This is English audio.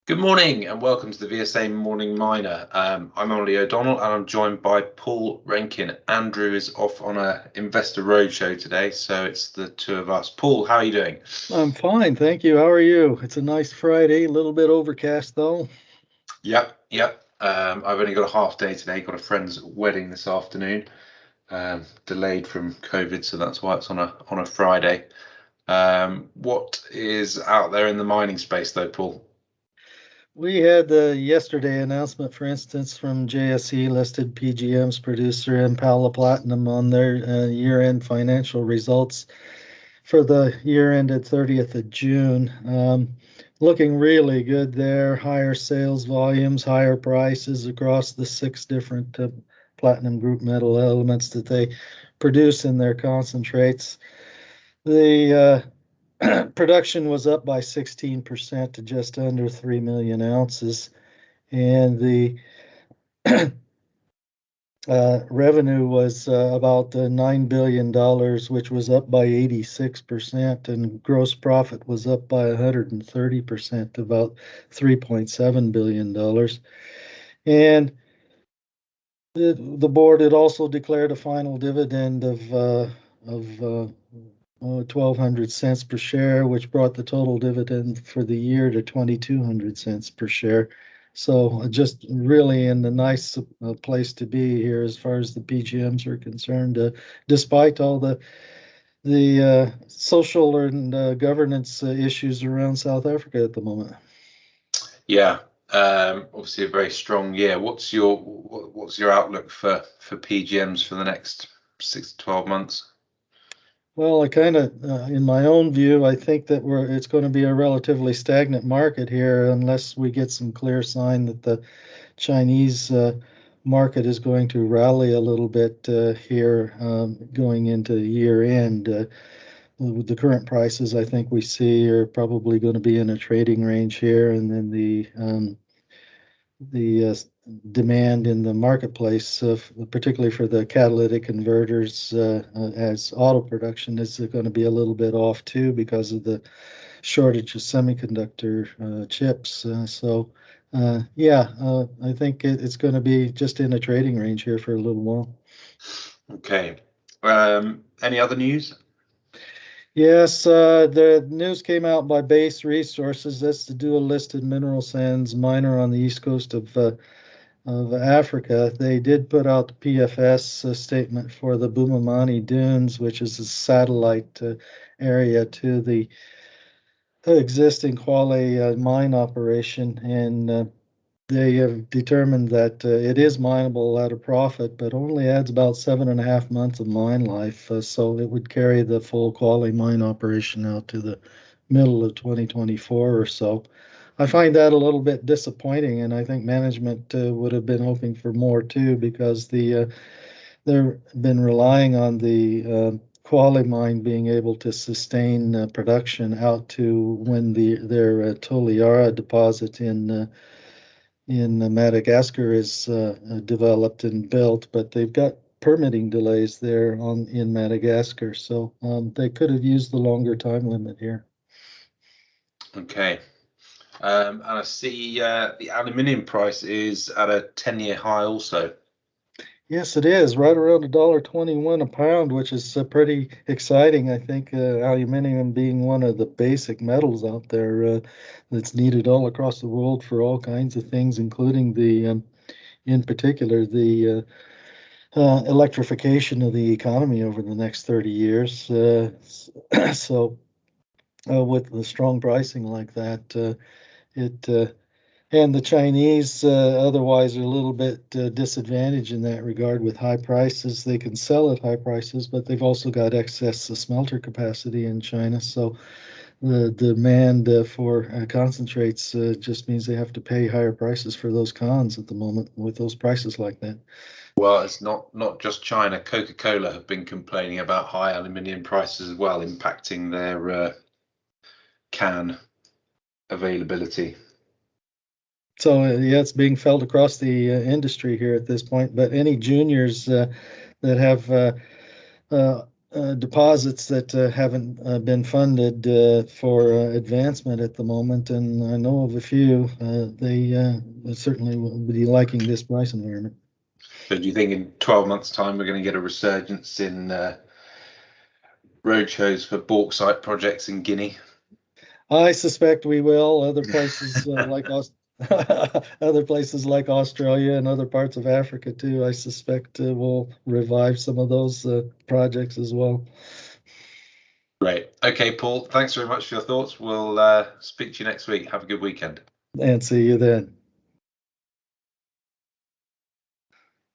Good morning and welcome to the VSA Morning Miner. I'm Emily O'Donnell and I'm joined by Paul Rankin. Andrew is off on a investor roadshow today, so it's the two of us. Paul, how are you doing? I'm fine, thank you. How are you? It's a nice Friday, a little bit overcast though. Yep. I've only got a half day today. Got a friend's wedding this afternoon, delayed from COVID, so that's why it's on a Friday. What is out there in the mining space though, Paul? We had the yesterday announcement, for instance, from JSE listed PGM's producer Impala Platinum on their year-end financial results for the year ended 30th of June. Looking really good there. Higher sales volumes, higher prices across the six different platinum group metal elements that they produce in their concentrates. The production was up by 16% to just under 3 million ounces, and the revenue was about $9 billion, which was up by 86%, and gross profit was up by 130% to about $3.7 billion. And the board had also declared a final dividend of 1,200 cents per share, which brought the total dividend for the year to 2,200 cents per share. So just really in a nice place to be here as far as the PGMs are concerned, despite all the social and governance issues around South Africa at the moment. Yeah, obviously a very strong year. What's your outlook for PGMs for the next 6 to 12 months? Well, I kind of, in my own view, I think that it's going to be a relatively stagnant market here unless we get some clear sign that the Chinese market is going to rally a little bit here going into year end. With the current prices, I think we see are probably going to be in a trading range here, and then the demand in the marketplace, particularly for the catalytic converters, as auto production is going to be a little bit off too because of the shortage of semiconductor chips. I think it's going to be just in a trading range here for a little while. Okay. Any other news? Yes, the news came out by Base Resources. That's the dual listed mineral sands miner on the east coast of Africa. They did put out the PFS statement for the Bumamani Dunes, which is a satellite area to the existing Kwale mine operation, and they have determined that it is mineable at a profit, but only adds about 7.5 months of mine life. So it would carry the full Kwale mine operation out to the middle of 2024 or so. I find that a little bit disappointing, and I think management would have been hoping for more too, because they've been relying on the Kwale mine being able to sustain production out to when their Toliara deposit in Madagascar is developed and built, but they've got permitting delays there in Madagascar, so they could have used the longer time limit here. Okay. And I see the aluminium price is at a 10-year high also. Yes, it is right around $1.21 a pound, which is pretty exciting. I think aluminum being one of the basic metals out there that's needed all across the world for all kinds of things, including in particular, the electrification of the economy over the next 30 years. So, with the strong pricing like that, it and the Chinese, otherwise, are a little bit disadvantaged in that regard with high prices. They can sell at high prices, but they've also got excess smelter capacity in China. So the demand for concentrates just means they have to pay higher prices for those cons at the moment with those prices like that. Well, it's not just China. Coca-Cola have been complaining about high aluminium prices as well, impacting their can availability. So yeah, it's being felt across the industry here at this point. But any juniors that have deposits that haven't been funded for advancement at the moment, and I know of a few. They certainly will be liking this price environment. So do you think in 12 months' time we're going to get a resurgence in roadshows for bauxite projects in Guinea? I suspect we will. Other places other places like Australia and other parts of Africa too, I suspect will revive some of those projects as well. Great. Okay, Paul, thanks very much for your thoughts. We'll speak to you next week. Have a good weekend. And see you then.